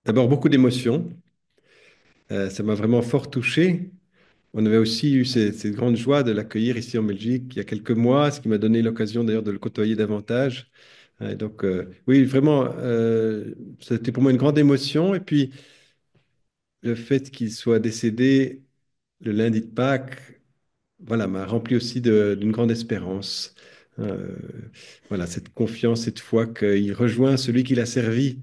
D'abord, beaucoup d'émotions. Ça m'a vraiment fort touché. On avait aussi eu cette grande joie de l'accueillir ici en Belgique il y a quelques mois, ce qui m'a donné l'occasion d'ailleurs de le côtoyer davantage. Oui, vraiment, c'était pour moi une grande émotion. Et puis, le fait qu'il soit décédé le lundi de Pâques, voilà, m'a rempli aussi d'une grande espérance. Euh, voilà, cette confiance, cette foi qu'il rejoint celui qu'il a servi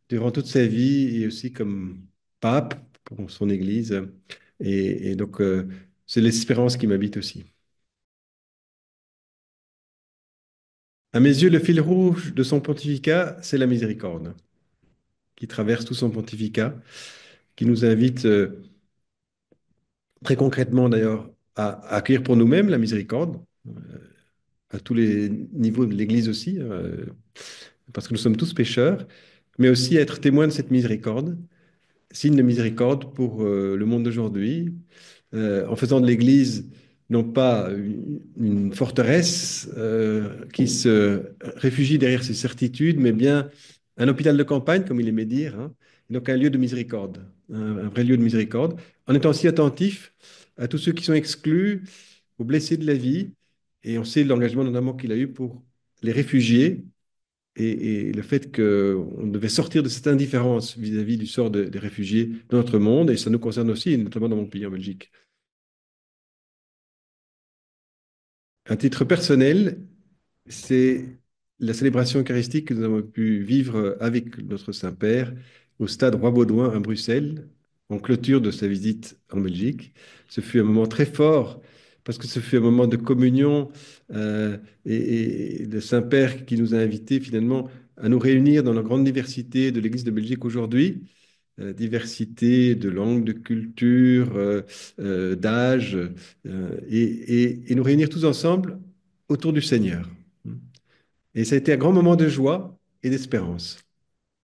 durant toute sa vie et aussi comme pape pour son Église. C'est l'espérance qui m'habite aussi. À mes yeux, le fil rouge de son pontificat, c'est la miséricorde qui traverse tout son pontificat, qui nous invite très concrètement d'ailleurs à accueillir pour nous-mêmes la miséricorde, à tous les niveaux de l'Église aussi, parce que nous sommes tous pécheurs, mais aussi à être témoins de cette miséricorde, signe de miséricorde pour le monde d'aujourd'hui, en faisant de l'Église non pas une forteresse qui se réfugie derrière ses certitudes, mais bien un hôpital de campagne, comme il aimait dire, hein. Donc un lieu de miséricorde, un vrai lieu de miséricorde, en étant aussi attentif à tous ceux qui sont exclus, aux blessés de la vie, et on sait l'engagement notamment qu'il a eu pour les réfugiés, et le fait qu'on devait sortir de cette indifférence vis-à-vis du sort des réfugiés dans notre monde, et ça nous concerne aussi, notamment dans mon pays en Belgique. À titre personnel, c'est la célébration eucharistique que nous avons pu vivre avec notre Saint-Père au stade Roi-Baudouin à Bruxelles, en clôture de sa visite en Belgique. Ce fut un moment très fort parce que ce fut un moment de communion euh, et le Saint-Père qui nous a invités finalement à nous réunir dans la grande diversité de l'Église de Belgique aujourd'hui, diversité de langues, de cultures, d'âge, et nous réunir tous ensemble autour du Seigneur. Et ça a été un grand moment de joie et d'espérance.